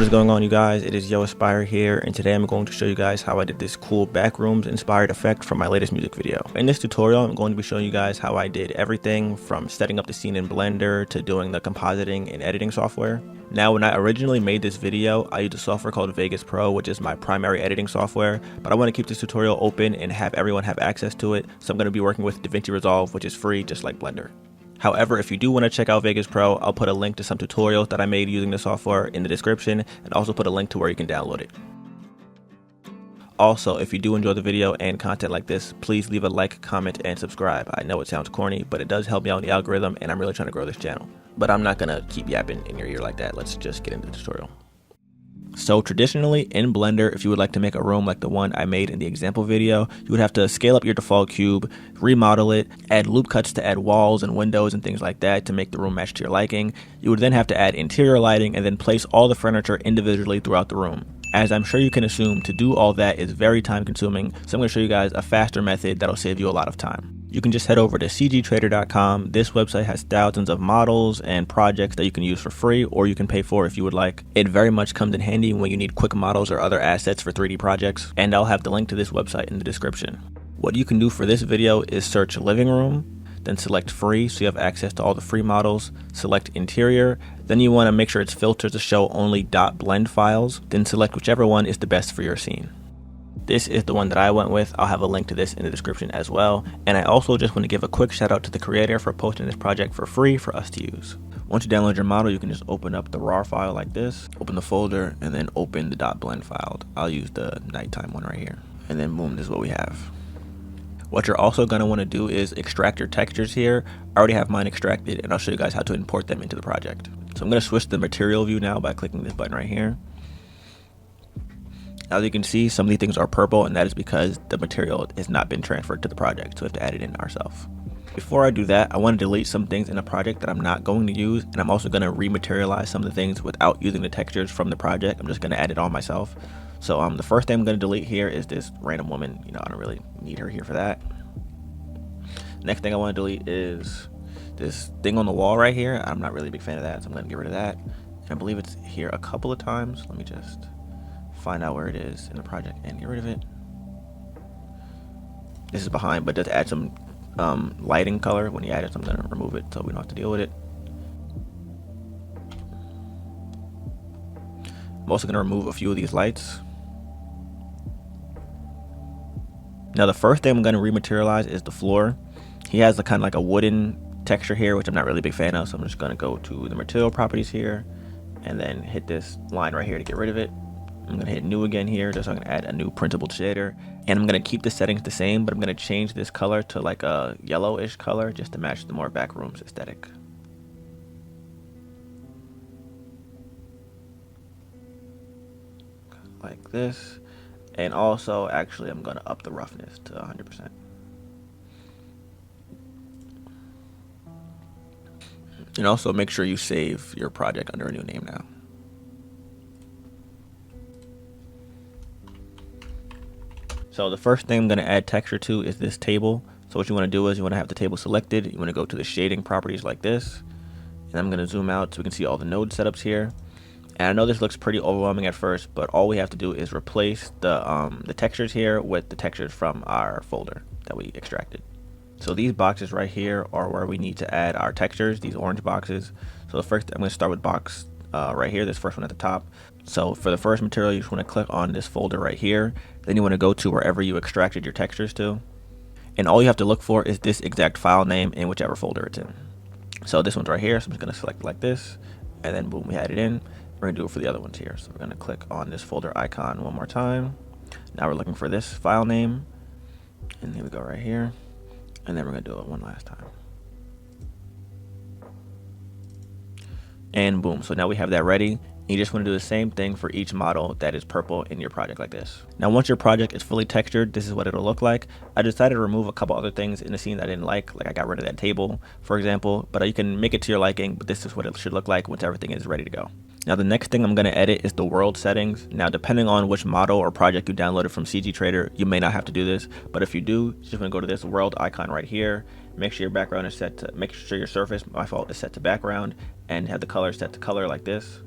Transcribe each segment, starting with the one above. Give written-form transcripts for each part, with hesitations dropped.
What is going on, you guys? It is yoaspire here, and today I'm going to show you guys how I did this cool Backrooms inspired effect from my latest music video. In this tutorial, I'm going to be showing you guys how I did everything from setting up the scene in Blender to doing the compositing and editing software. Now, when I originally made this video, I used a software called Vegas Pro, which is my primary editing software, but I want to keep this tutorial open and have everyone have access to it, so I'm going to be working with DaVinci Resolve, which is free just like Blender. However, if you do want to check out Vegas Pro, I'll put a link to some tutorials that I made using the software in the description, and also put a link to where you can download it. Also, if you do enjoy the video and content like this, please leave a like, comment, and subscribe. I know it sounds corny, but it does help me out in the algorithm, and I'm really trying to grow this channel. But I'm not going to keep yapping in your ear like that. Let's just get into the tutorial. So traditionally in Blender, if you would like to make a room like the one I made in the example video, you would have to scale up your default cube, remodel it, add loop cuts to add walls and windows and things like that to make the room match to your liking. You would then have to add interior lighting and then place all the furniture individually throughout the room. As I'm sure you can assume, to do all that is very time consuming, so I'm going to show you guys a faster method that'll save you a lot of time. You can just head over to cgtrader.com. This website has thousands of models and projects that you can use for free, or you can pay for if you would like. It very much comes in handy when you need quick models or other assets for 3D projects, and I'll have the link to this website in the description. What you can do for this video is search living room, then select free so you have access to all the free models, select interior, then you want to make sure it's filtered to show only .blend files, then select whichever one is the best for your scene. This is the one that I went with. I'll have a link to this in the description as well. And I also just want to give a quick shout out to the creator for posting this project for free for us to use. Once you download your model, you can just open up the raw file like this, open the folder, and then open the .blend file. I'll use the nighttime one right here. And then boom, this is what we have. What you're also going to want to do is extract your textures here. I already have mine extracted, and I'll show you guys how to import them into the project. So I'm going to switch to the material view now by clicking this button right here. As you can see, some of these things are purple, and that is because the material has not been transferred to the project, so we have to add it in ourselves. Before I do that, I want to delete some things in the project that I'm not going to use, and I'm also going to rematerialize some of the things without using the textures from the project. I'm just going to add it on myself. So the first thing I'm going to delete here is this random woman. I don't really need her here for that. Next thing I want to delete is this thing on the wall right here. I'm not really a big fan of that, so I'm going to get rid of that. And I believe it's here a couple of times. Let me just find out where it is in the project and get rid of it. This is behind, but just add some lighting color when you add it, so I'm going to remove it so we don't have to deal with it. I'm also going to remove a few of these lights. Now the first thing I'm going to rematerialize is the floor. He has a kind of like a wooden texture here, which I'm not really a big fan of, so I'm just going to go to the material properties here and then hit this line right here to get rid of it. I'm going to hit new again here, just so I'm going to add a new printable shader, and I'm going to keep the settings the same, but I'm going to change this color to like a yellowish color just to match the more Backrooms aesthetic. Like this. And also, actually, I'm going to up the roughness to 100%. And also make sure you save your project under a new name now. So the first thing I'm going to add texture to is this table. So what you want to do is you want to have the table selected. You want to go to the shading properties like this. And I'm going to zoom out so we can see all the node setups here. And I know this looks pretty overwhelming at first, but all we have to do is replace the textures here with the textures from our folder that we extracted. So these boxes right here are where we need to add our textures, these orange boxes. So the first, I'm going to start with box right here, this first one at the top. So for the first material, you just want to click on this folder right here. Then you want to go to wherever you extracted your textures to. And all you have to look for is this exact file name in whichever folder it's in. So this one's right here, so I'm just going to select like this. And then boom, we had it in. We're going to do it for the other ones here. So we're going to click on this folder icon one more time. Now we're looking for this file name. And here we go right here. And then we're going to do it one last time. And boom, so now we have that ready. You just want to do the same thing for each model that is purple in your project like this. Now once your project is fully textured, this is what it'll look like. I decided to remove a couple other things in the scene that I didn't like I got rid of that table, for example, but you can make it to your liking, but this is what it should look like once everything is ready to go. Now the next thing I'm going to edit is the world settings. Now depending on which model or project you downloaded from CG Trader, you may not have to do this, but if you do, you just want to go to this world icon right here. Make sure your background is set to, make sure your surface, my fault, is set to background, and have the color set to color like this.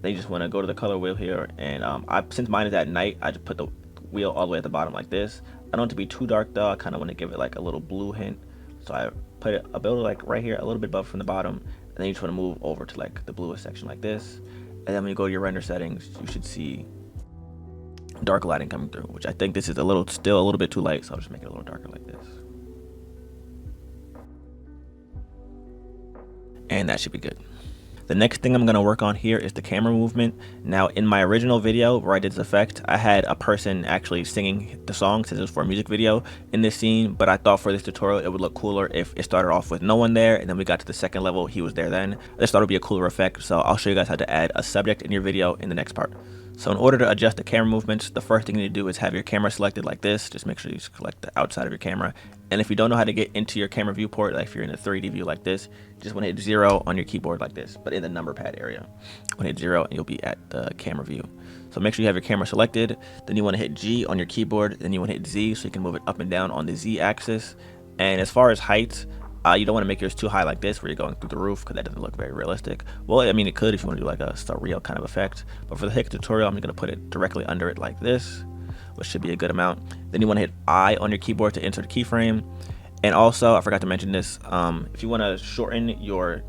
Then you just want to go to the color wheel here, and since mine is at night, I just put the wheel all the way at the bottom like this. I don't want it to be too dark though. I kind of want to give it like a little blue hint, so I put it a bit like right here, a little bit above from the bottom, and then you just want to move over to like the bluest section like this. And then when you go to your render settings, you should see dark lighting coming through, which I think this is still a little bit too light, so I'll just make it a little darker like this. And that should be good. The next thing I'm going to work on here is the camera movement. Now, in my original video where I did this effect, I had a person actually singing the song since it was for a music video in this scene, but I thought for this tutorial it would look cooler if it started off with no one there, and then we got to the second level, he was there then. I just thought it would be a cooler effect, so I'll show you guys how to add a subject in your video in the next part. So in order to adjust the camera movements, the first thing you need to do is have your camera selected like this. Just make sure you select the outside of your camera. And if you don't know how to get into your camera viewport, like if you're in a 3D view like this, you just want to hit 0 on your keyboard like this, but in the number pad area. You want to hit 0 and you'll be at the camera view. So make sure you have your camera selected. Then you want to hit G on your keyboard. Then you want to hit Z so you can move it up and down on the Z axis. And as far as height, you don't want to make yours too high like this where you're going through the roof, because that doesn't look very realistic. Well, I mean, it could if you want to do like a surreal kind of effect, but for the heck of the tutorial, I'm going to put it directly under it like this, which should be a good amount. Then you want to hit I on your keyboard to insert a keyframe. And also, I forgot to mention this, if you want to shorten your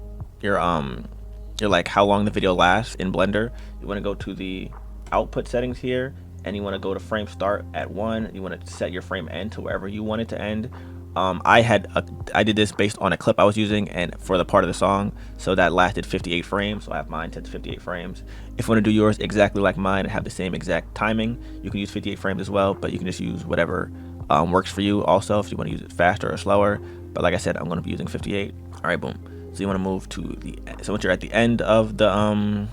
like how long the video lasts in Blender, you want to go to the output settings here, and you want to go to frame start at 1. You want to set your frame end to wherever you want it to end. I did this based on a clip I was using and for the part of the song, so that lasted 58 frames. So I have mine set to 58 frames. If you want to do yours exactly like mine and have the same exact timing, you can use 58 frames as well, but you can just use whatever works for you also if you want to use it faster or slower. But like I said, I'm going to be using 58. All right, boom. So you want to move to so once you're at the end of the end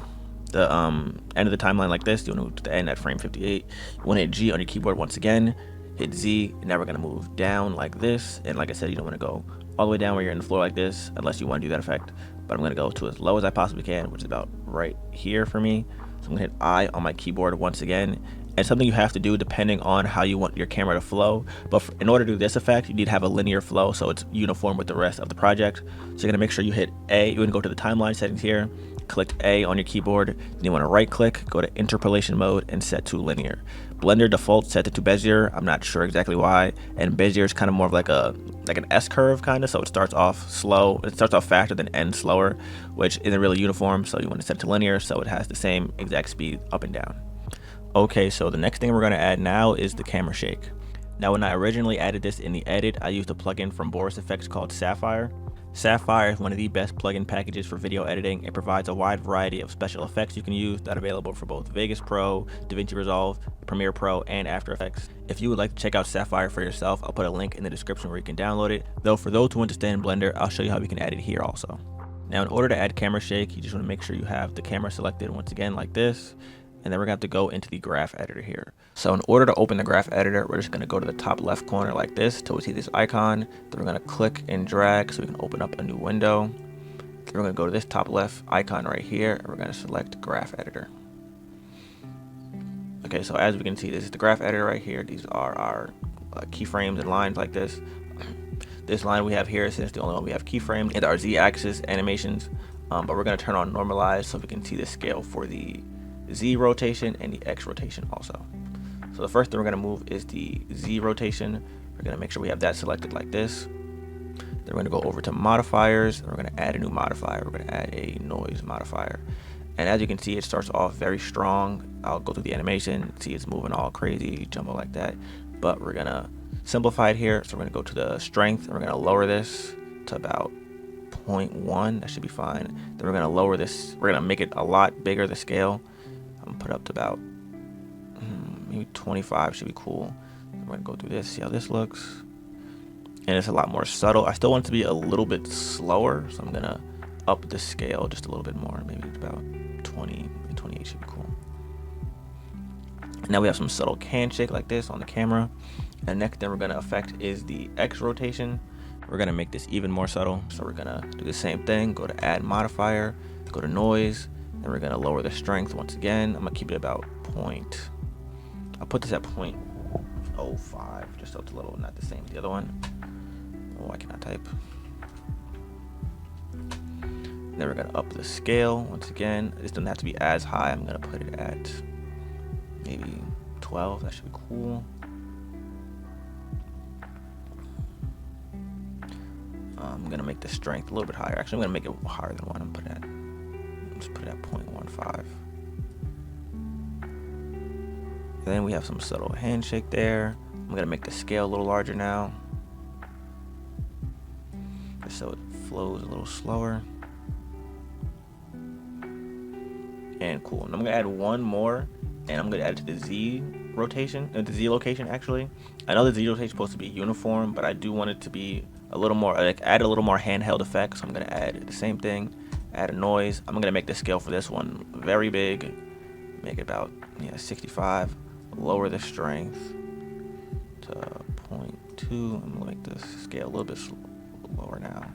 of the timeline like this, you want to move to the end at frame 58. You want to hit G on your keyboard once again, hit Z, and now we're going to move down like this. And like I said, you don't want to go all the way down where you're in the floor like this unless you want to do that effect, but I'm going to go to as low as I possibly can, which is about right here for me. So I'm going to hit I on my keyboard once again. And something you have to do depending on how you want your camera to flow, but in order to do this effect, you need to have a linear flow so it's uniform with the rest of the project. So you're going to make sure you hit A. You're going to go to the timeline settings here, click A on your keyboard, then you want to right click, go to interpolation mode, and set to linear. Blender default set it to Bezier. I'm not sure exactly why, and Bezier is kind of more of like an S curve kind of, so it starts off slow, it starts off faster then ends slower, which isn't really uniform. So you want to set it to linear so it has the same exact speed up and down. Okay, so the next thing we're going to add now is the camera shake. Now, when I originally added this in the edit, I used a plugin from Boris Effects called Sapphire. Sapphire is one of the best plugin packages for video editing. It provides a wide variety of special effects you can use that are available for both Vegas Pro, DaVinci Resolve, Premiere Pro, and After Effects. If you would like to check out Sapphire for yourself, I'll put a link in the description where you can download it. Though for those who want to stay in Blender, I'll show you how we can add it here also. Now, in order to add camera shake, you just want to make sure you have the camera selected once again like this. And then we're going to have to go into the graph editor here. So in order to open the graph editor, we're just going to go to the top left corner like this till we see this icon. Then we're going to click and drag so we can open up a new window. Then we're going to go to this top left icon right here, and we're going to select graph editor. Okay, so as we can see, this is the graph editor right here. These are our keyframes and lines like this. This line we have here, since the only one we have keyframes, and our Z-axis animations. But we're going to turn on normalize so we can see the scale for the Z rotation and the X rotation also. So the first thing we're going to move is the Z rotation. We're going to make sure we have that selected like this. Then we're going to go over to modifiers, and we're going to add a new modifier. We're going to add a noise modifier. And as you can see, it starts off very strong. I'll go through the animation, see it's moving all crazy, jumbo like that. But we're going to simplify it here. So we're going to go to the strength, and we're going to lower this to about 0.1. That should be fine. Then we're going to lower this. We're going to make it a lot bigger, the scale. I'm gonna put it up to about maybe 25 should be cool. I'm gonna go through this, see how this looks, and it's a lot more subtle. I still want it to be a little bit slower, so I'm gonna up the scale just a little bit more. Maybe it's about 20, 28 should be cool. Now we have some subtle can shake like this on the camera. And next thing we're gonna affect is the X rotation. We're gonna make this even more subtle, so we're gonna do the same thing. Go to add modifier, go to noise. And we're going to lower the strength once again. I'm going to keep it about I'll put this at 0.05, just so it's a little not the same as the other one. Oh, I cannot type. Then we're gonna up the scale once again. This doesn't have to be as high. I'm gonna put it at maybe 12. That should be cool. I'm gonna make the strength a little bit higher. Actually, I'm gonna make it higher than 1. I'm put it at, just put it at 0.15. Then we have some subtle handshake there. I'm gonna make the scale a little larger now, just so it flows a little slower. And cool. And I'm gonna add one more, and I'm gonna add it to the Z rotation, the Z location actually. I know the Z rotation is supposed to be uniform, but I do want it to be a little more, like add a little more handheld effect. So I'm gonna add the same thing, add a noise. I'm gonna make the scale for this one very big, make it about 65. Lower the strength to 0.2. I'm gonna make this scale a little bit lower now.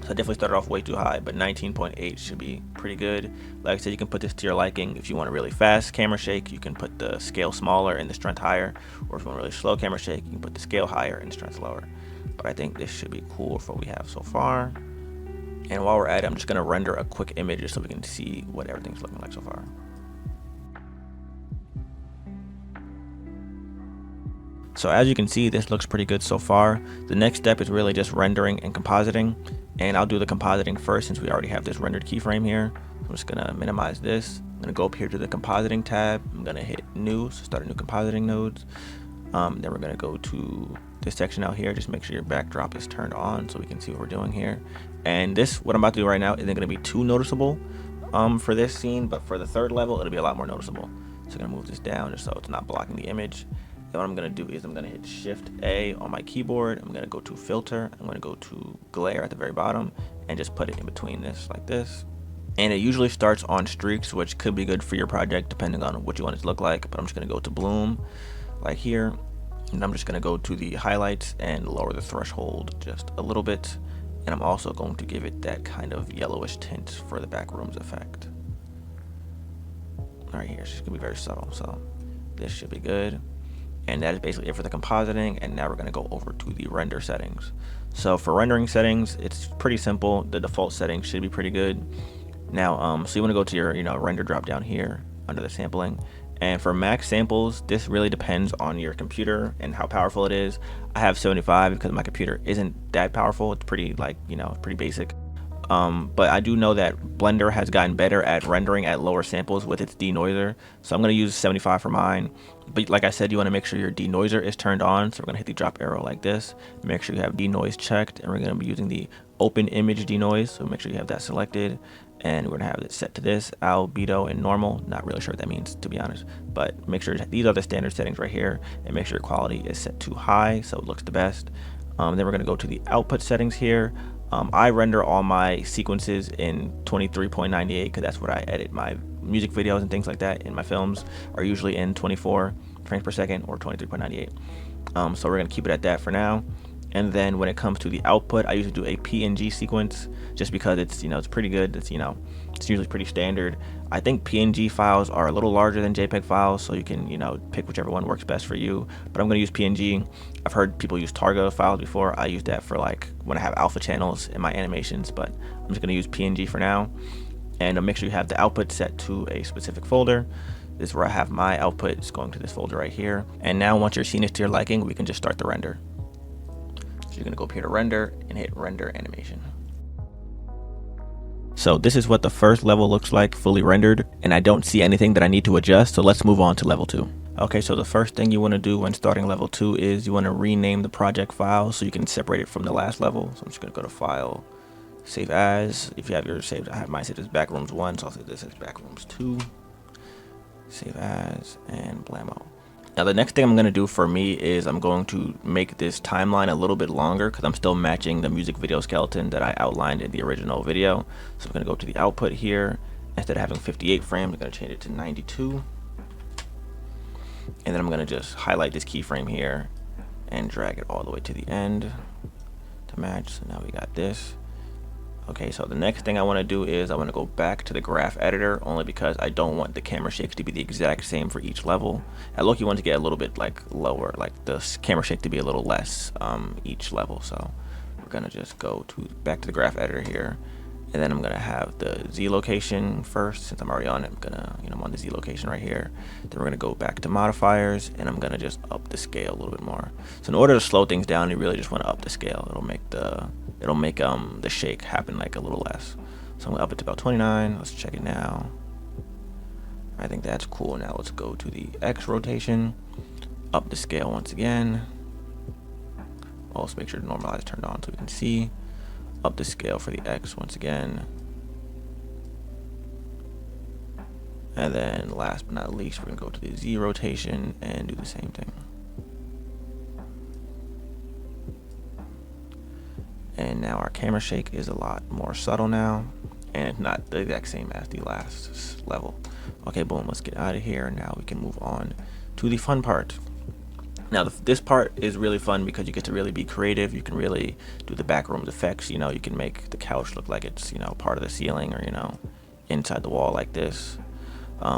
So I definitely started off way too high, but 19.8 should be pretty good. Like I said, you can put this to your liking. If you want a really fast camera shake, you can put the scale smaller and the strength higher. Or if you want a really slow camera shake, you can put the scale higher and the strength lower. But I think this should be cool for what we have so far. And while we're at it, I'm just gonna render a quick image just so we can see what everything's looking like so far. So as you can see, this looks pretty good so far. The next step is really just rendering and compositing. And I'll do the compositing first since we already have this rendered keyframe here. I'm just gonna minimize this. I'm gonna go up here to the compositing tab. I'm gonna hit new, so start a new compositing node. Then we're gonna go to this section out here. Just make sure your backdrop is turned on so we can see what we're doing here. And this, what I'm about to do right now, isn't gonna be too noticeable for this scene, but for the third level, it'll be a lot more noticeable. So I'm gonna move this down just so it's not blocking the image. Then what I'm gonna do is I'm gonna hit Shift A on my keyboard. I'm gonna go to filter. I'm gonna go to glare at the very bottom and just put it in between this like this. And it usually starts on streaks, which could be good for your project depending on what you want it to look like. But I'm just gonna go to bloom like here. And I'm just gonna go to the highlights and lower the threshold just a little bit. And I'm also going to give it that kind of yellowish tint for the Backrooms effect. Right here, it's just gonna be very subtle. So this should be good. And that is basically it for the compositing. And now we're gonna go over to the render settings. So for rendering settings, it's pretty simple. The default settings should be pretty good. Now, so you wanna go to your, render drop down here under the sampling. And for max samples, this really depends on your computer and how powerful it is. I have 75 because my computer isn't that powerful. It's pretty pretty basic. But I do know that Blender has gotten better at rendering at lower samples with its denoiser. So I'm gonna use 75 for mine. But like I said, you wanna make sure your denoiser is turned on. So we're gonna hit the drop arrow like this. Make sure you have denoise checked, and we're gonna be using the open image denoise. So make sure you have that selected. And we're gonna have it set to this, albedo and normal. Not really sure what that means, to be honest, but make sure these are the standard settings right here, and make sure your quality is set to high so it looks the best. Then we're gonna go to the output settings here. I render all my sequences in 23.98 because that's what I edit my music videos and things like that. In my films are usually in 24 frames per second or 23.98. So we're gonna keep it at that for now. And then when it comes to the output, I usually do a PNG sequence just because it's, it's pretty good. It's, it's usually pretty standard. I think PNG files are a little larger than JPEG files, so you can, pick whichever one works best for you. But I'm going to use PNG. I've heard people use Targa files before. I use that for like when I have alpha channels in my animations, but I'm just going to use PNG for now. And make sure you have the output set to a specific folder. This is where I have my output. It's going to this folder right here. And now once your scene is to your liking, we can just start the render. You're gonna go up here to render and hit render animation. So this is what the first level looks like fully rendered, and I don't see anything that I need to adjust, so let's move on to level 2. Okay, so the first thing you want to do when starting level 2 is you want to rename the project file so you can separate it from the last level. So I'm just gonna go to file, save as. If you have yours saved, I have mine saved as Backrooms 1, so I'll save this as Backrooms 2. Save as and blammo. Now the next thing I'm going to do for me is I'm going to make this timeline a little bit longer because I'm still matching the music video skeleton that I outlined in the original video. So I'm going to go to the output here. Instead of having 58 frames, I'm going to change it to 92. And then I'm going to just highlight this keyframe here and drag it all the way to the end to match. So now we got this. Okay, so the next thing I want to do is I want to go back to the graph editor, only because I don't want the camera shakes to be the exact same for each level. I look, you want to get a little bit like lower, like the camera shake to be a little less each level. So we're gonna just go to back to the graph editor here, and then I'm gonna have the Z location first. Since I'm already on it, I'm gonna, I'm on the Z location right here. Then we're gonna go back to modifiers, and I'm gonna just up the scale a little bit more. So in order to slow things down, you really just want to up the scale. It'll make the shake happen like a little less. So I'm gonna up it to about 29. Let's check it now. I think that's cool. Now let's go to the X rotation, up the scale once again. Also make sure the normalize turned on so we can see. Up the scale for the X once again. And then last but not least, we're gonna go to the Z rotation and do the same thing. And now our camera shake is a lot more subtle now, and not the exact same as the last level. Okay, boom, let's get out of here. Now we can move on to the fun part. Now this part is really fun because you get to really be creative. You can really do the backrooms effects. You can make the couch look like it's part of the ceiling, or inside the wall like this.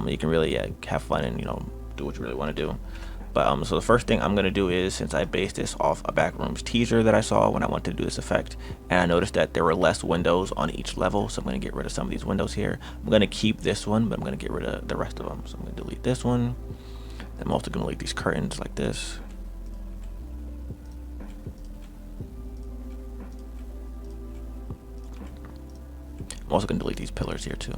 You can really have fun and do what you really want to do. But so the first thing I'm gonna do is, since I based this off a Backrooms teaser that I saw when I wanted to do this effect, and I noticed that there were less windows on each level, so I'm gonna get rid of some of these windows here. I'm gonna keep this one, but I'm gonna get rid of the rest of them. So I'm gonna delete this one. I'm also gonna delete these curtains like this. I'm also gonna delete these pillars here too.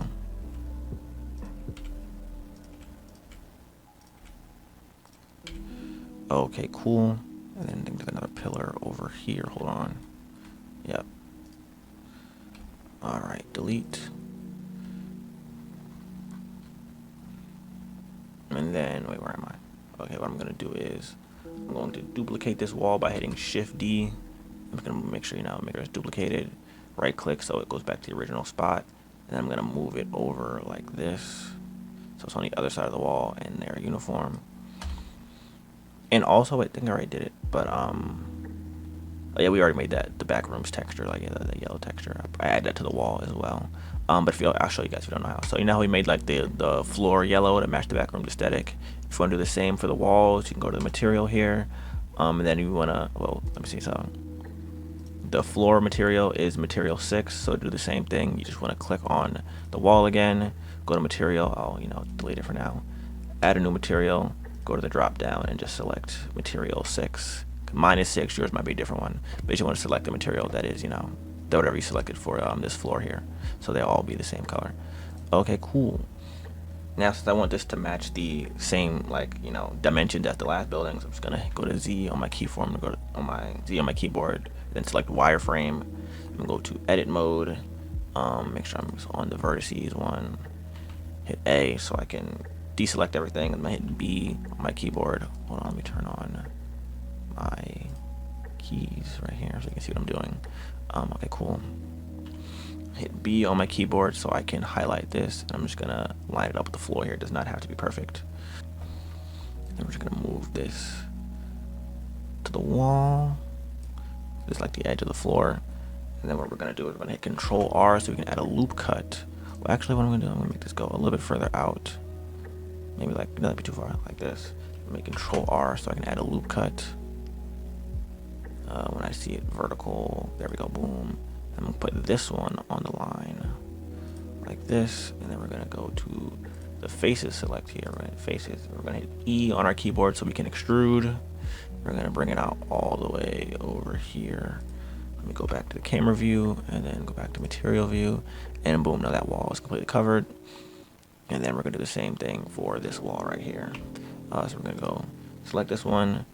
Okay, cool. And then I think there's another pillar over here. Hold on. Yep. Alright, delete. And then, wait, where am I? Okay, what I'm going to do is I'm going to duplicate this wall by hitting Shift D. I'm going to make sure, make sure it's duplicated. Right click so it goes back to the original spot. And then I'm going to move it over like this, so it's on the other side of the wall and they're uniform. And also, I think I already did it, but oh yeah, we already made that the Backrooms texture, like the yellow texture. I add that to the wall as well. But I'll show you guys if you don't know how. So how we made like the floor yellow to match the Backrooms aesthetic. If you want to do the same for the walls, you can go to the material here, and then you want to, well, let me see. So the floor material is material 6. So to do the same thing, you just want to click on the wall again, go to material. I'll delete it for now. Add a new material. Go to the drop down and just select material 6. Mine is 6, yours might be a different one, but you want to select the material that is, whatever you selected for this floor here, so they'll all be the same color. Okay, cool. Now since I want this to match the same dimensions as the last buildings, I'm just gonna go to Z on my keyform, go to Z on my keyboard, then select wireframe. I'm gonna go to edit mode. Make sure I'm on the vertices one. Hit A so I can deselect everything. I'm gonna hit B on my keyboard. Hold on, let me turn on my keys right here so you can see what I'm doing. Okay, cool. Hit B on my keyboard so I can highlight this, and I'm just gonna line it up with the floor here. It does not have to be perfect. And we're just gonna move this to the wall, just like the edge of the floor. And then what we're gonna do is we're gonna hit Control R so we can add a loop cut. Well, actually, what I'm gonna do, I'm gonna make this go a little bit further out. Maybe not be too far, like this. Make Control R so I can add a loop cut. When I see it vertical, there we go, boom. I'm gonna put this one on the line, like this, and then we're gonna go to the faces select here, right? Faces. We're gonna hit E on our keyboard so we can extrude. We're gonna bring it out all the way over here. Let me go back to the camera view, and then go back to material view, and boom, now that wall is completely covered. And then we're gonna do the same thing for this wall right here. So we're gonna go select this one,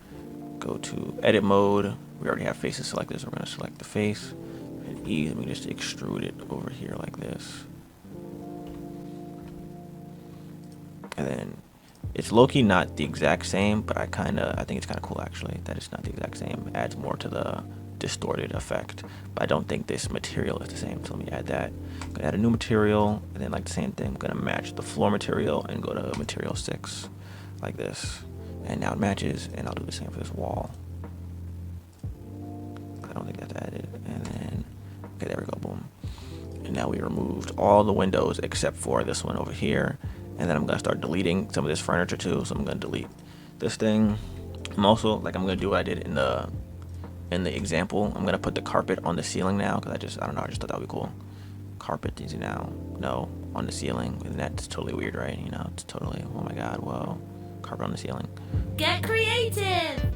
go to edit mode. We already have faces selected, so we're gonna select the face, and E, and we just extrude it over here like this. And then it's low-key not the exact same, but I think it's kind of cool actually that it's not the exact same. It adds more to the distorted effect, but I don't think this material is the same. So let me add that. I'm gonna add a new material, and then like the same thing, I'm gonna match the floor material and go to material 6 like this, and now it matches. And I'll do the same for this wall. I don't think that's added. And then okay, there we go, boom. now we removed all the windows except for this one over here. And then I'm gonna start deleting some of this furniture too. So I'm gonna delete this thing. I'm also, like, I'm gonna do what I did in the example. I'm gonna put the carpet on the ceiling now, because I don't know, I just thought that would be cool. Carpet is now, no, on the ceiling. And that's totally weird, right? You know, it's totally, oh my god, whoa. Carpet on the ceiling. Get creative!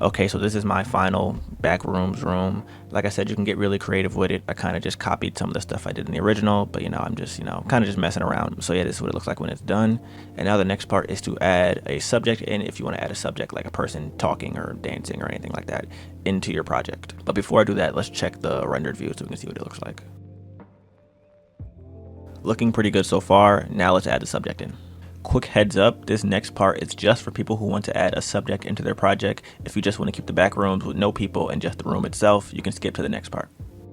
Okay, so this is my final Backrooms room. Like I said, you can get really creative with it. I kind of just copied some of the stuff I did in the original, but you know, I'm just, you know, kind of just messing around. So yeah, this is what it looks like when it's done. And now the next part is to add a subject in, if you want to add a subject like a person talking or dancing or anything like that into your project. But before I do that, let's check the rendered view so we can see what it looks like. Looking pretty good so far. Now let's add the subject in. Quick heads up, this next part is just for people who want to add a subject into their project. If you just want to keep the back rooms with no people and just the room itself, you can skip to the next part.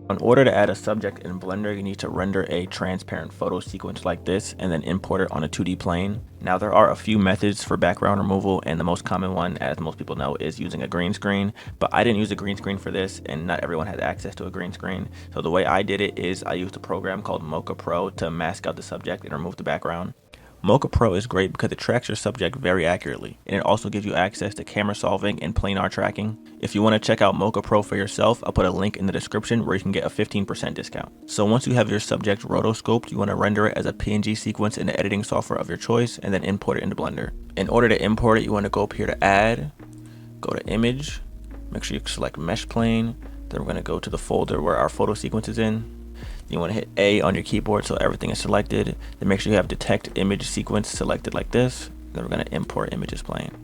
In order to add a subject in Blender, you need to render a transparent photo sequence like this and then import it on a 2D plane. Now there are a few methods for background removal, and the most common one, as most people know, is using a green screen. But I didn't use a green screen for this, and not everyone has access to a green screen. So the way I did it is I used a program called Mocha Pro to mask out the subject and remove the background. Mocha Pro is great because it tracks your subject very accurately, and it also gives you access to camera solving and planar tracking. If you want to check out Mocha Pro for yourself, I'll put a link in the description where you can get a 15% discount. So once you have your subject rotoscoped, you want to render it as a PNG sequence in the editing software of your choice and then import it into Blender. In order to import it, you want to go up here to Add, go to Image, make sure you select Mesh Plane, then we're going to go to the folder where our photo sequence is in. You want to hit A on your keyboard so everything is selected. Then make sure you have Detect Image Sequence selected like this. Then we're going to import images plane.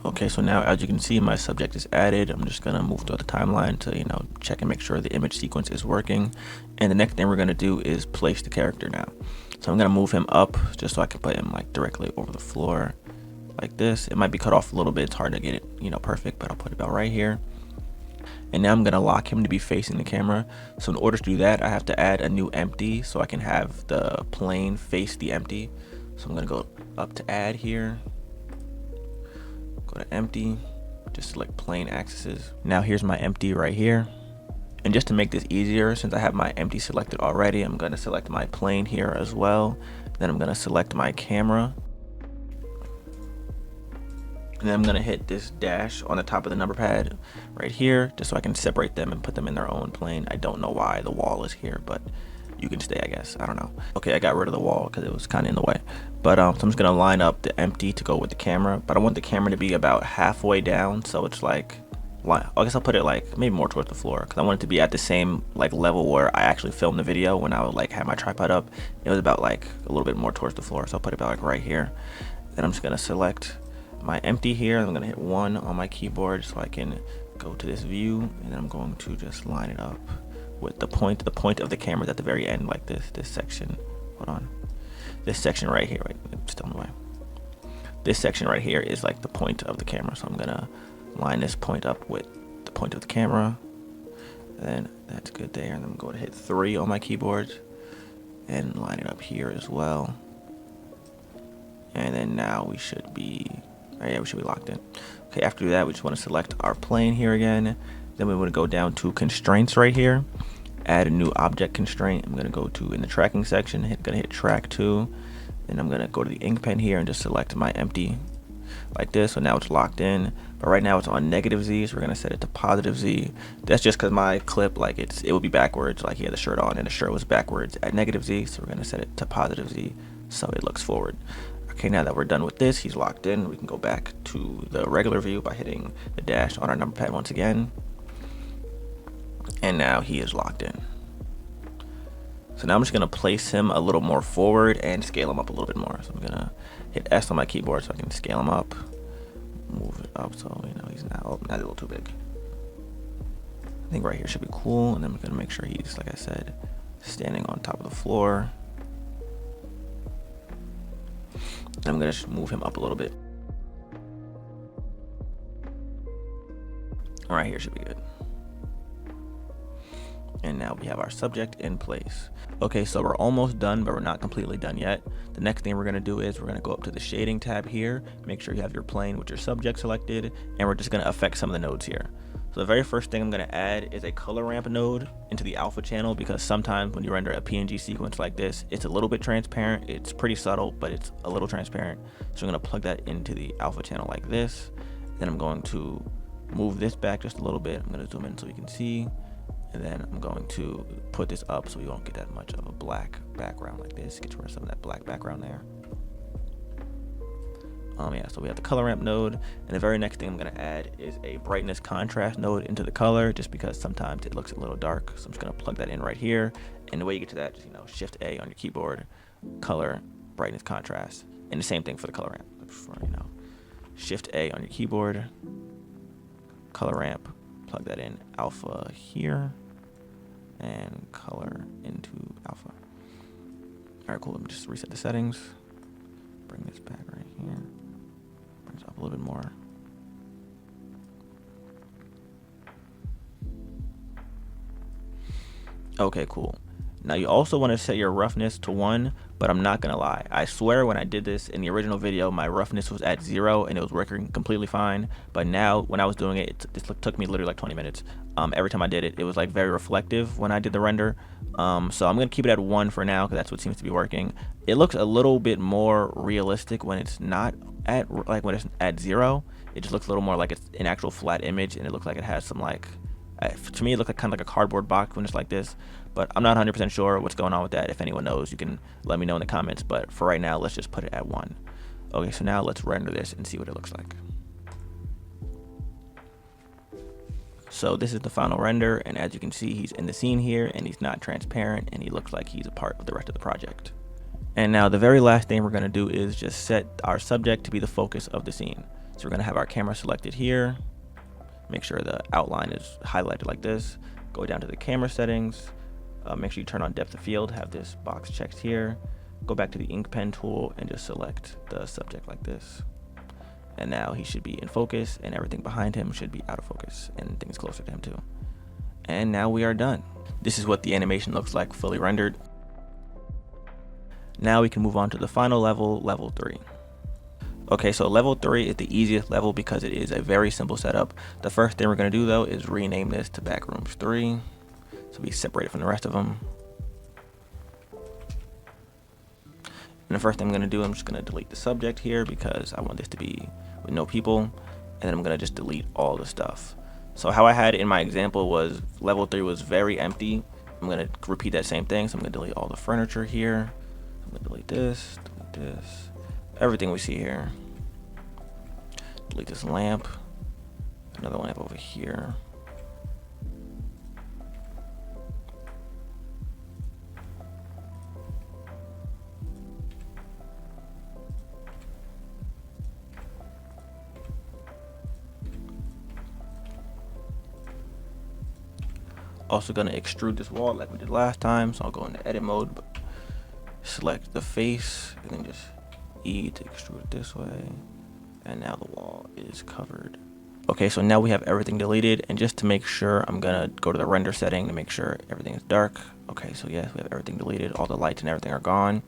Okay, so now as you can see, my subject is added. I'm just going to move through the timeline to, you know, check and make sure the image sequence is working. And the next thing we're going to do is place the character now. So I'm going to move him up just so I can put him like directly over the floor like this. It might be cut off a little bit. It's hard to get it, you know, perfect, but I'll put it about right here. And now I'm going to lock him to be facing the camera. So in order to do that, I have to add a new empty so I can have the plane face the empty. So I'm going to go up to add here, go to empty, just select plane axes. Now here's my empty right here. And just to make this easier, since I have my empty selected already, I'm going to select my plane here as well. Then I'm going to select my camera. And then I'm going to hit this dash on the top of the number pad right here, just so I can separate them and put them in their own plane. I don't know why the wall is here, but you can stay, I guess. I don't know. Okay, I got rid of the wall because it was kind of in the way. But so I'm just going to line up the empty to go with the camera. But I want the camera to be about halfway down, so it's like, I guess I'll put it like maybe more towards the floor, because I want it to be at the same like level where I actually filmed the video when I would like have my tripod up. It was about like a little bit more towards the floor, so I'll put it about like right here. Then I'm just going to select my empty here. I'm going to hit 1 on my keyboard so I can go to this view, and then I'm going to just line it up with the point of the camera at the very end, like this section. Hold on, this section right here, right, it's still in the way. This section right here is like the point of the camera, so I'm gonna line this point up with the point of the camera, and then that's good there. And then I'm going to hit 3 on my keyboard and line it up here as well. And then now we should be, oh yeah, we should be locked in. Okay, after that, we just want to select our plane here again. Then we want to go down to constraints right here, add a new object constraint. I'm going to go to in the tracking section, gonna hit track 2. Then I'm going to go to the ink pen here and just select my empty like this. So now it's locked in, but right now it's on -Z, so we're going to set it to +Z. That's just because my clip, like it would be backwards, like he had the shirt on and the shirt was backwards at -Z, so we're going to set it to +Z so it looks forward. Okay, now that we're done with this, he's locked in. We can go back to the regular view by hitting the dash on our number pad once again. And now he is locked in. So now I'm just going to place him a little more forward and scale him up a little bit more. So I'm going to hit S on my keyboard so I can scale him up. Move it up so, you know, he's not a little too big. I think right here should be cool. And then we're going to make sure he's, like I said, standing on top of the floor. I'm going to move him up a little bit. Right here should be good. And now we have our subject in place. Okay, so we're almost done, but we're not completely done yet. The next thing we're gonna do is we're gonna go up to the shading tab here, make sure you have your plane with your subject selected, and we're just gonna affect some of the nodes here. So the very first thing I'm gonna add is a color ramp node into the alpha channel, because sometimes when you render a PNG sequence like this, it's a little bit transparent. It's pretty subtle, but it's a little transparent. So I'm gonna plug that into the alpha channel like this. Then I'm going to move this back just a little bit. I'm gonna zoom in so you can see. And then I'm going to put this up so we won't get that much of a black background like this. Get rid of some of that black background there. Yeah, so we have the color ramp node, and the very next thing I'm gonna add is a brightness contrast node into the color, just because sometimes it looks a little dark. So I'm just gonna plug that in right here. And the way you get to that, just Shift A on your keyboard, color, brightness contrast, and the same thing for the color ramp. For, Shift A on your keyboard, color ramp, plug that in alpha here. And color into alpha. All right, cool. Let me just reset the settings. Bring this back right here. Bring this up a little bit more. Okay, cool. Now you also want to set your roughness to 1, but I'm not gonna lie. I swear when I did this in the original video, my roughness was at 0 and it was working completely fine. But now when I was doing it, this took me literally like 20 minutes. Every time I did it, it was like very reflective when I did the render. So I'm gonna keep it at 1 for now, because that's what seems to be working. It looks a little bit more realistic when it's not at, like when it's at 0. It just looks a little more like it's an actual flat image, and it looks like it has some like, to me it looked like kind of like a cardboard box when it's like this, but I'm not 100% sure what's going on with that. If anyone knows, you can let me know in the comments, but for right now, let's just put it at 1. Okay, so now let's render this and see what it looks like. So this is the final render, and as you can see, he's in the scene here, and he's not transparent, and he looks like he's a part of the rest of the project. And now the very last thing we're gonna do is just set our subject to be the focus of the scene. So we're gonna have our camera selected here, make sure the outline is highlighted like this, go down to the camera settings, make sure you turn on depth of field, have this box checked here, go back to the ink pen tool and just select the subject like this. And now he should be in focus, and everything behind him should be out of focus, and things closer to him too. And now we are done. This is what the animation looks like fully rendered. Now we can move on to the final level, level 3. Okay, so level 3 is the easiest level because it is a very simple setup. The first thing we're going to do though is rename this to Backrooms 3, so we separate it from the rest of them. And the first thing I'm going to do, I'm just going to delete the subject here because I want this to be with no people, and then I'm going to just delete all the stuff. So how I had it in my example was level 3 was very empty. I'm going to repeat that same thing, so I'm going to delete all the furniture here. I'm going to delete this, everything we see here. Delete this lamp, another lamp over here. Also gonna extrude this wall like we did last time, so I'll go into edit mode, select the face, and then just E to extrude it this way. And now the wall is covered. Okay, so now we have everything deleted, and just to make sure, I'm gonna go to the render setting to make sure everything is dark. Okay, so yes, we have everything deleted, all the lights and everything are gone.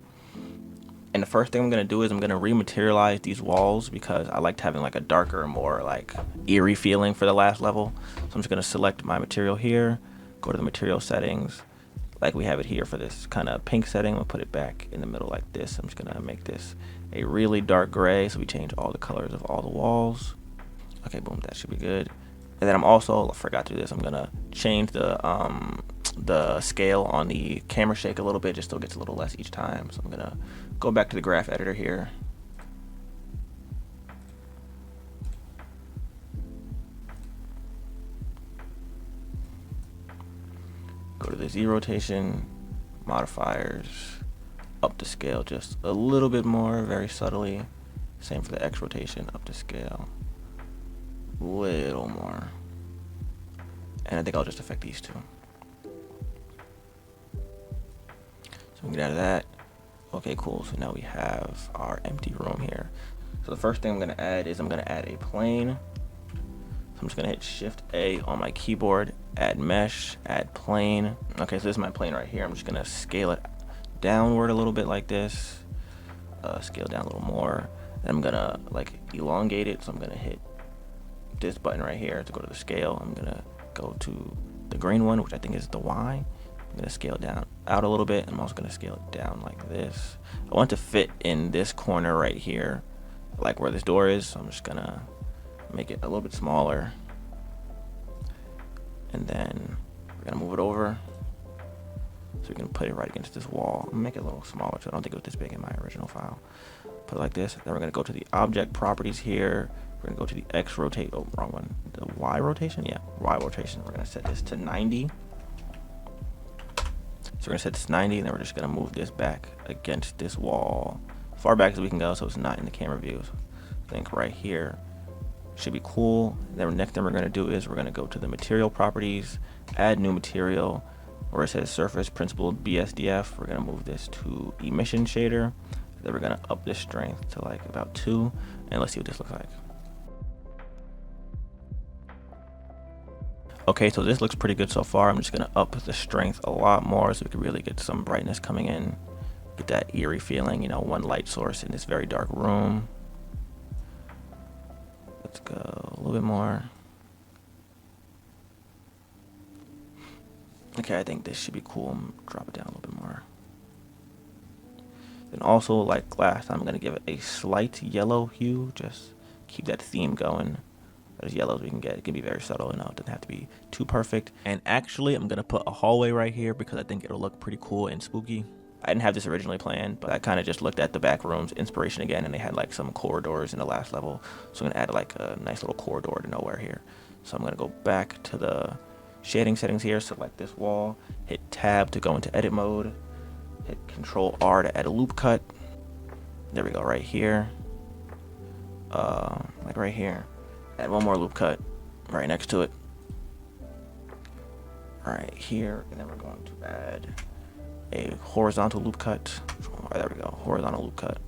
And the first thing I'm gonna do is I'm gonna rematerialize these walls because I liked having like a darker, more like eerie feeling for the last level. So I'm just gonna select my material here, go to the material settings, like we have it here for this kind of pink setting. We'll put it back in the middle like this. I'm just gonna make this a really dark gray, so we change all the colors of all the walls. Okay, boom, that should be good. And then I'm also, I forgot to do this, I'm gonna change the scale on the camera shake a little bit, just so it gets a little less each time. So I'm gonna go back to the graph editor here. Go to the Z rotation, modifiers, up the scale just a little bit more, very subtly. Same for the X rotation, up the scale, little more. And I think I'll just affect these two. So we get out of that. Okay, cool. So now we have our empty room here. So the first thing I'm gonna add is I'm gonna add a plane. So I'm just gonna hit Shift A on my keyboard, add mesh, add plane. Okay, so this is my plane right here. I'm just gonna scale it downward a little bit like this. Scale down a little more. And I'm gonna like elongate it. So I'm gonna hit this button right here to go to the scale. I'm gonna go to the green one, which I think is the Y. I'm gonna scale down out a little bit. I'm also gonna scale it down like this. I want to fit in this corner right here, like where this door is. So I'm just gonna make it a little bit smaller, and then we're gonna move it over so we can put it right against this wall. I'm gonna make it a little smaller, so I don't think it was this big in my original file. Put it like this. Then we're gonna go to the object properties here. We're gonna go to the X rotate. Oh, wrong one. The Y rotation. Yeah, Y rotation. We're gonna set this to 90. So we're gonna set this 90, and then we're just gonna move this back against this wall, far back as we can go, so it's not in the camera view. So I think right here should be cool. Then the next thing we're gonna do is we're gonna go to the material properties, add new material, where it says surface principled BSDF. We're gonna move this to emission shader. Then we're gonna up this strength to like about 2, and let's see what this looks like. Okay, so this looks pretty good so far. I'm just gonna up the strength a lot more so we can really get some brightness coming in, get that eerie feeling, you know, one light source in this very dark room. Let's go a little bit more. Okay, I think this should be cool. Drop it down a little bit more. Then also, like last time, I'm gonna give it a slight yellow hue. Just keep that theme going. As yellow as we can get. It can be very subtle, you know, it doesn't have to be too perfect. And actually, I'm gonna put a hallway right here because I think it'll look pretty cool and spooky. I didn't have this originally planned, but I kind of just looked at the Backrooms inspiration again, and they had like some corridors in the last level. So I'm gonna add like a nice little corridor to nowhere here. So I'm gonna go back to the shading settings here, select this wall, hit tab to go into edit mode, hit Control R to add a loop cut. There we go, right here. Like right here. Add one more loop cut right next to it. Right here, and then we're going to add a horizontal loop cut. Oh, there we go, horizontal loop cut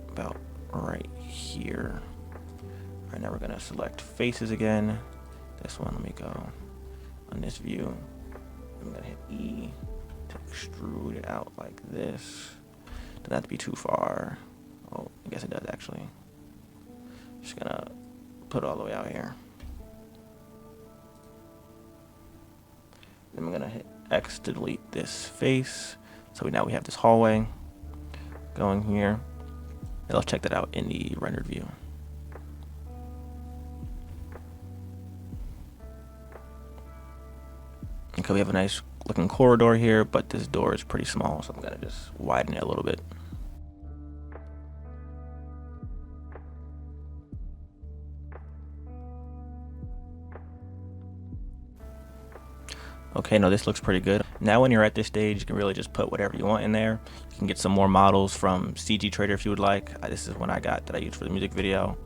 about right here. All right, now we're gonna select faces again. This one, let me go on this view. I'm gonna hit E to extrude it out like this. Doesn't have to be too far. Oh, I guess it does actually. Just gonna put it all the way out here. Then I'm gonna hit X to delete this face. So now we have this hallway going here. And let's check that out in the rendered view. Okay, we have a nice looking corridor here, but this door is pretty small, so I'm gonna just widen it a little bit. Okay, no, this looks pretty good. Now when you're at this stage, you can really just put whatever you want in there. You can get some more models from CG Trader if you would like. This is one I got that I used for the music video.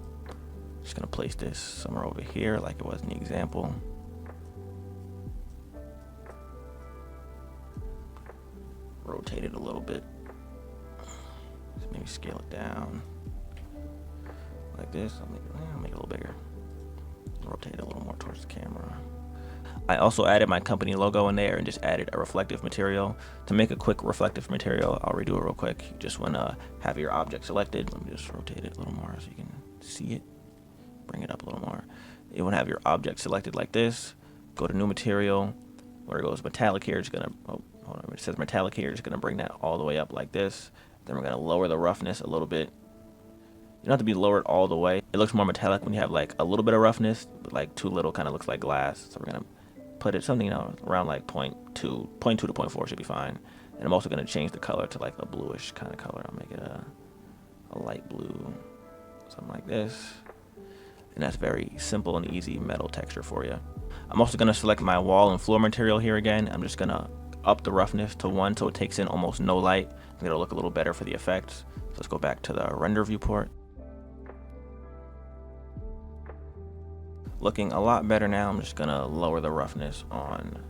Just gonna place this somewhere over here like it was in the example. Rotate it a little bit. Just maybe scale it down like this. I'll make it a little bigger. Rotate it a little more towards the camera. I also added my company logo in there and just added a reflective material. To make a quick reflective material, I'll redo it real quick. You just want to have your object selected. Let me just rotate it a little more so you can see it. Bring it up a little more. You want to have your object selected like this. Go to new material. Where it goes metallic here, it's going to, oh, hold on, it says metallic here, it's going to bring that all the way up like this. Then we're going to lower the roughness a little bit. You don't have to be lowered all the way. It looks more metallic when you have like a little bit of roughness, but like too little kind of looks like glass. So we're going to put it something, you know, around like 0.2 to 0.4 should be fine. And I'm also going to change the color to like a bluish kind of color. I'll make it a light blue, something like this. And that's very simple and easy metal texture for you. I'm also going to select my wall and floor material here again. I'm just going to up the roughness to 1 so it takes in almost no light. I think it'll look a little better for the effects. So let's go back to the render viewport. Looking a lot better now. I'm just gonna lower the roughness on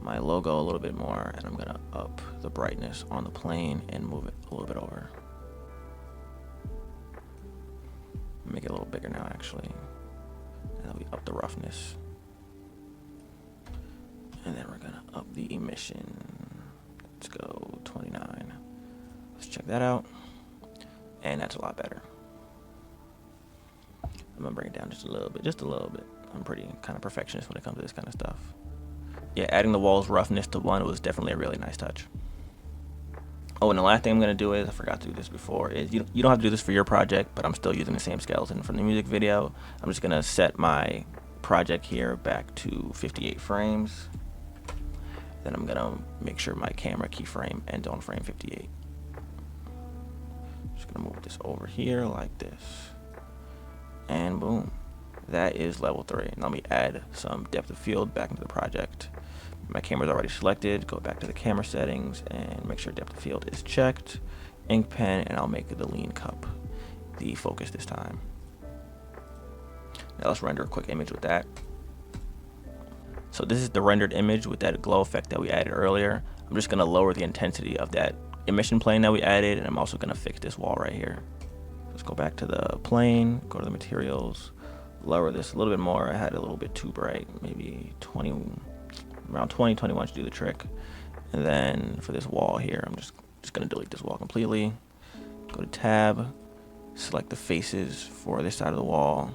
my logo a little bit more, and I'm gonna up the brightness on the plane and move it a little bit over. Make it a little bigger now actually. And we up the roughness. And then we're gonna up the emission. Let's go 29. Let's check that out. And that's a lot better. I'm gonna bring it down just a little bit. I'm pretty kind of perfectionist when it comes to this kind of stuff. Yeah, adding the wall's roughness to 1 was definitely a really nice touch. Oh, and the last thing I'm gonna do is, I forgot to do this before, is you don't have to do this for your project, but I'm still using the same skeleton from the music video. I'm just gonna set my project here back to 58 frames. Then I'm gonna make sure my camera keyframe ends on frame 58. Just gonna move this over here like this. And boom. That is level 3. Now let me add some depth of field back into the project. My camera's already selected. Go back to the camera settings and make sure depth of field is checked. Ink pen, and I'll make the lean cup the focus this time. Now let's render a quick image with that. So this is the rendered image with that glow effect that we added earlier. I'm just gonna lower the intensity of that emission plane that we added, and I'm also gonna fix this wall right here. Let's go back to the plane, go to the materials, lower this a little bit more. I had it a little bit too bright, maybe 20, around 20, 21 should do the trick. And then for this wall here, I'm just gonna delete this wall completely. Go to tab, select the faces for this side of the wall,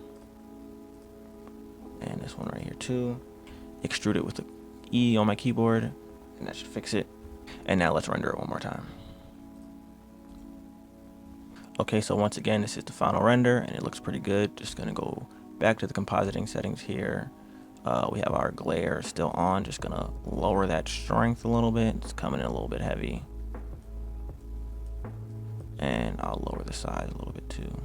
and this one right here too. Extrude it with the E on my keyboard, and that should fix it. And now let's render it one more time. Okay, so once again, this is the final render, and it looks pretty good. Just gonna go back to the compositing settings here. We have our glare still on. Just gonna lower that strength a little bit. It's coming in a little bit heavy. And I'll lower the size a little bit too.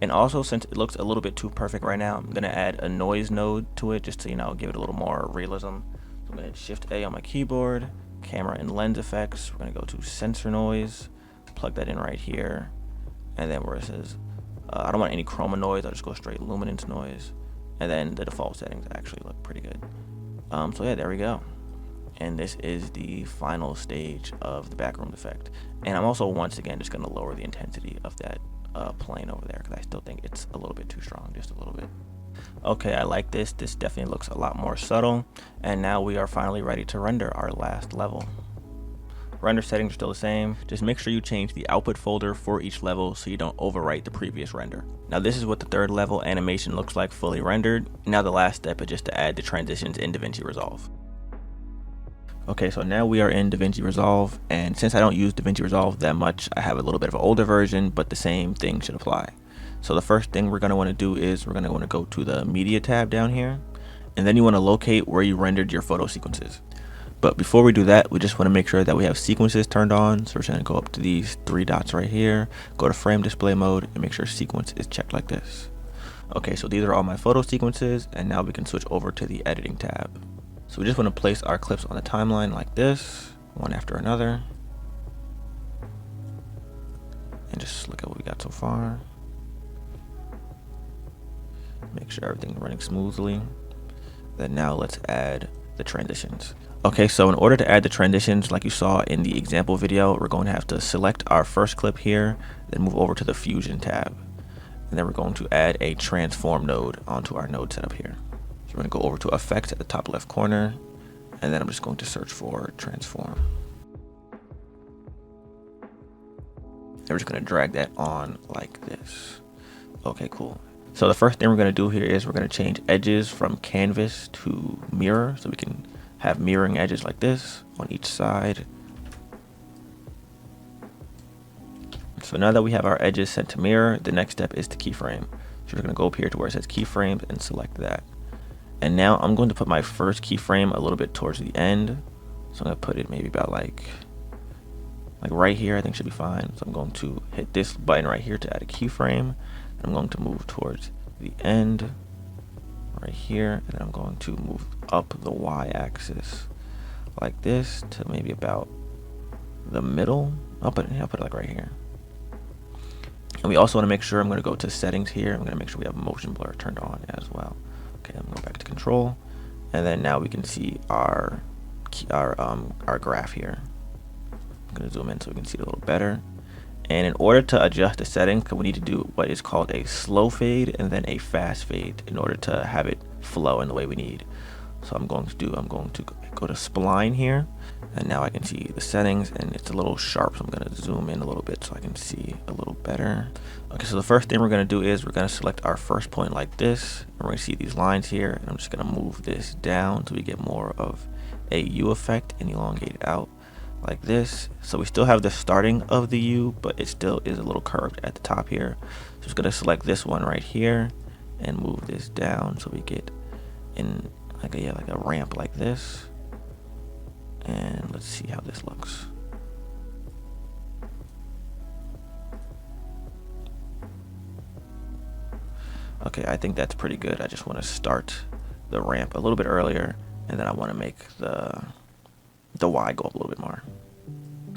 And also, since it looks a little bit too perfect right now, I'm gonna add a noise node to it just to, give it a little more realism. So I'm gonna hit Shift A on my keyboard, camera and lens effects. We're gonna go to sensor noise, plug that in right here. And then where it says, I don't want any chroma noise, I'll just go straight luminance noise. And then the default settings actually look pretty good. So yeah, there we go. And this is the final stage of the backroom effect. And I'm also once again just gonna lower the intensity of that plane over there, because I still think it's a little bit too strong, just a little bit. Okay, I like this. This definitely looks a lot more subtle. And now we are finally ready to render our last level. Render settings are still the same. Just make sure you change the output folder for each level so you don't overwrite the previous render. Now this is what the third level animation looks like fully rendered. Now the last step is just to add the transitions in DaVinci Resolve. Okay, so now we are in DaVinci Resolve, and since I don't use DaVinci Resolve that much, I have a little bit of an older version, but the same thing should apply. So the first thing we're going to want to do is we're going to want to go to the Media tab down here, and then you want to locate where you rendered your photo sequences. But before we do that, we just want to make sure that we have sequences turned on. So we're going to go up to these 3 dots right here, go to frame display mode, and make sure sequence is checked like this. Okay, so these are all my photo sequences, and now we can switch over to the editing tab. So we just want to place our clips on the timeline like this, one after another. And just look at what we got so far. Make sure everything's running smoothly. Then now let's add the transitions. Okay, so in order to add the transitions, like you saw in the example video, we're going to have to select our first clip here, then move over to the Fusion tab. And then we're going to add a transform node onto our node setup here. So we're going to go over to effects at the top left corner, and then I'm just going to search for transform. And we're just going to drag that on like this. Okay, cool. So the first thing we're going to do here is we're going to change edges from canvas to mirror, so we can have mirroring edges like this on each side. So now that we have our edges set to mirror, the next step is to keyframe. So we're going to go up here to where it says keyframes and select that. And now I'm going to put my first keyframe a little bit towards the end. So I'm going to put it maybe about like right here, I think should be fine. So I'm going to hit this button right here to add a keyframe. I'm going to move towards the end right here, and then I'm going to move up the y-axis like this to maybe about the middle. I'll put it like right here. And we also want to make sure, I'm going to go to settings here. I'm going to make sure we have motion blur turned on as well. Okay, I'm going to go back to control, and then now we can see our graph here. I'm going to zoom in so we can see it a little better. And in order to adjust the settings, we need to do what is called a slow fade and then a fast fade in order to have it flow in the way we need. So I'm going to go to spline here, and now I can see the settings, and it's a little sharp, so I'm going to zoom in a little bit so I can see a little better. Okay, so the first thing we're going to do is we're going to select our first point like this, and we're going to see these lines here, and I'm just going to move this down so we get more of a U effect and elongate it out like this. So we still have the starting of the U, but it still is a little curved at the top here. So I'm just going to select this one right here and move this down so we get in like a ramp like this. And let's see how this looks. Okay, I think that's pretty good. I just want to start the ramp a little bit earlier, and then I want to make the Y go up a little bit more.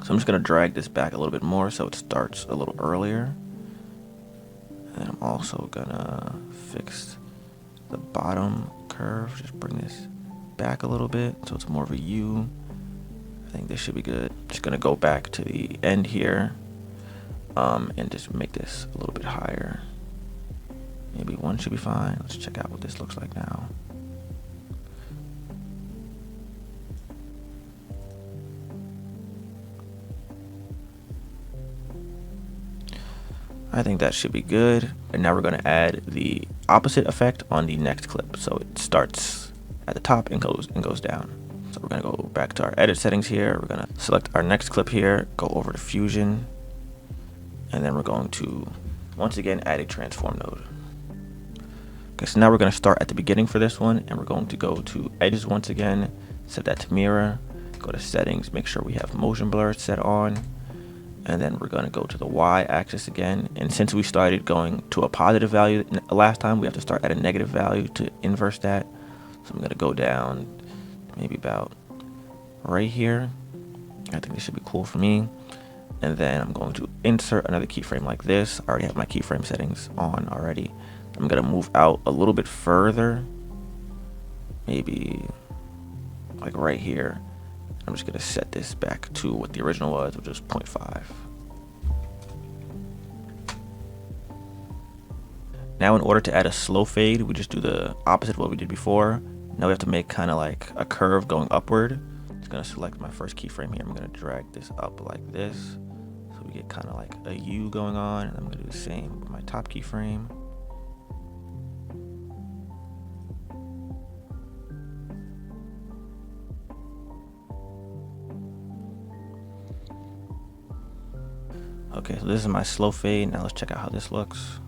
So I'm just going to drag this back a little bit more so it starts a little earlier. And I'm also going to fix the bottom curve. Just bring this back a little bit so it's more of a U. I think this should be good. Just going to go back to the end here and just make this a little bit higher. Maybe 1 should be fine. Let's check out what this looks like now. I think that should be good. And now we're going to add the opposite effect on the next clip. So it starts at the top and goes down. So we're going to go back to our edit settings here. We're going to select our next clip here, go over to Fusion, and then we're going to once again add a transform node. Okay, so now we're going to start at the beginning for this one, and we're going to go to edges once again, set that to mirror, go to settings, make sure we have motion blur set on, and then we're going to go to the Y axis again. And since we started going to a positive value last time, we have to start at a negative value to inverse that. So I'm going to go down maybe about right here. I think this should be cool for me. And then I'm going to insert another keyframe like this. I already have my keyframe settings on already. I'm going to move out a little bit further, maybe like right here. I'm just going to set this back to what the original was, which is 0.5. Now in order to add a slow fade, we just do the opposite of what we did before. Now we have to make kind of like a curve going upward. I'm just going to select my first keyframe here. I'm going to drag this up like this, so we get kind of like a U going on. And I'm going to do the same with my top keyframe. Okay, so this is my slow fade. Now let's check out how this looks.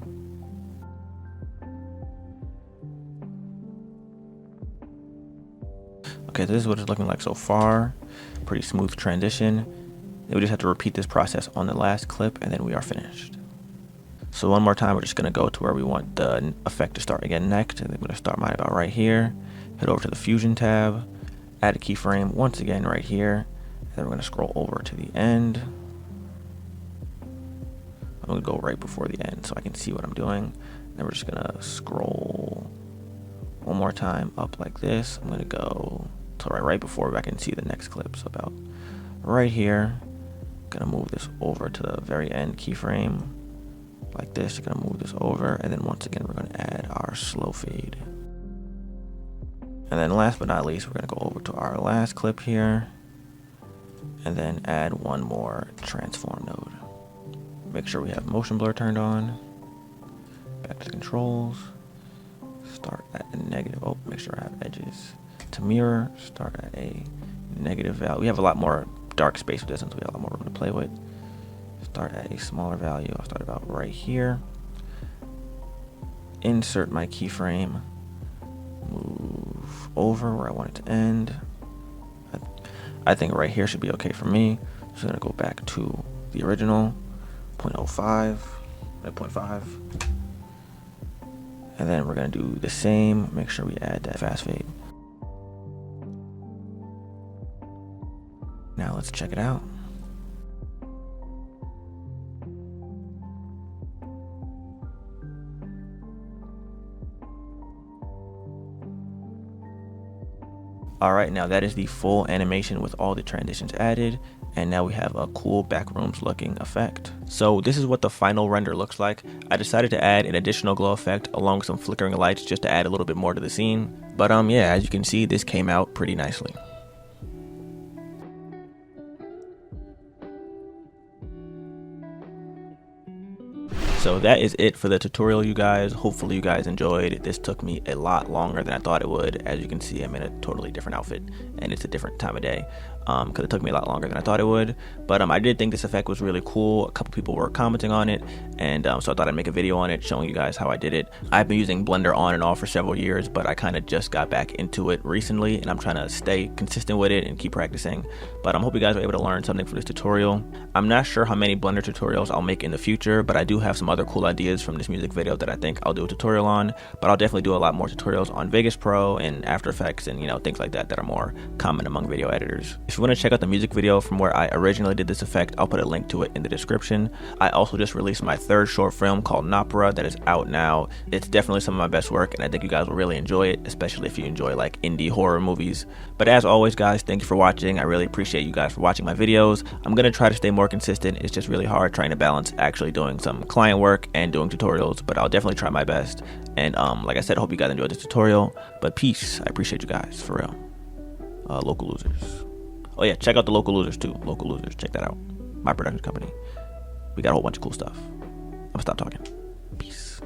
Okay, this is what it's looking like so far. Pretty smooth transition. Then we just have to repeat this process on the last clip, and then we are finished. So one more time, we're just gonna go to where we want the effect to start again next, and then I'm gonna start mine about right here. Head over to the Fusion tab, add a keyframe once again right here, and then we're gonna scroll over to the end. I'm gonna go right before the end so I can see what I'm doing. Then we're just gonna scroll one more time up like this. I'm gonna go to right before I can see the next clip. So about right here. Gonna move this over to the very end keyframe like this. You're gonna move this over, and then once again we're gonna add our slow fade. And then last but not least, we're gonna go over to our last clip here, and then add one more transform node. Make sure we have motion blur turned on. Back to the controls. Start at a negative. Oh, make sure I have edges to mirror. Start at a negative value. We have a lot more dark space with this one, so we have a lot more room to play with. Start at a smaller value. I'll start about right here. Insert my keyframe. Move over where I want it to end. I think right here should be okay for me. So I'm gonna go back to the original 0.05 at 0.5, and then we're gonna do the same. Make sure we add that fast fade. Now let's check it out. Alright, now that is the full animation with all the transitions added, and now we have a cool Backrooms looking effect. So this is what the final render looks like. I decided to add an additional glow effect along with some flickering lights just to add a little bit more to the scene. But yeah, as you can see, this came out pretty nicely. So that is it for the tutorial, you guys. Hopefully you guys enjoyed. This took me a lot longer than I thought it would. As you can see, I'm in a totally different outfit and it's a different time of day, because it took me a lot longer than I thought it would. But I did think this effect was really cool. A couple people were commenting on it, and so I thought I'd make a video on it showing you guys how I did it. I've been using Blender on and off for several years, but I kind of just got back into it recently, and I'm trying to stay consistent with it and keep practicing. But I hope you guys were able to learn something from this tutorial. I'm not sure how many Blender tutorials I'll make in the future, but I do have some other cool ideas from this music video that I think I'll do a tutorial on. But I'll definitely do a lot more tutorials on Vegas Pro and After Effects and things like that that are more common among video editors. If you want to check out the music video from where I originally did this effect, I'll put a link to it in the description. I also just released my third short film called NOPPERA that is out now. It's definitely some of my best work, and I think you guys will really enjoy it, especially if you enjoy like indie horror movies. But as always, guys, thank you for watching. I really appreciate you guys for watching my videos. I'm gonna try to stay more consistent. It's just really hard trying to balance actually doing some client work and doing tutorials, but I'll definitely try my best. And like I said, I hope you guys enjoyed this tutorial. But peace. I appreciate you guys, for real. Local Losers. Oh yeah, check out the Local Losers too. Local Losers, check that out. My production company. We got a whole bunch of cool stuff. I'm gonna stop talking. Peace.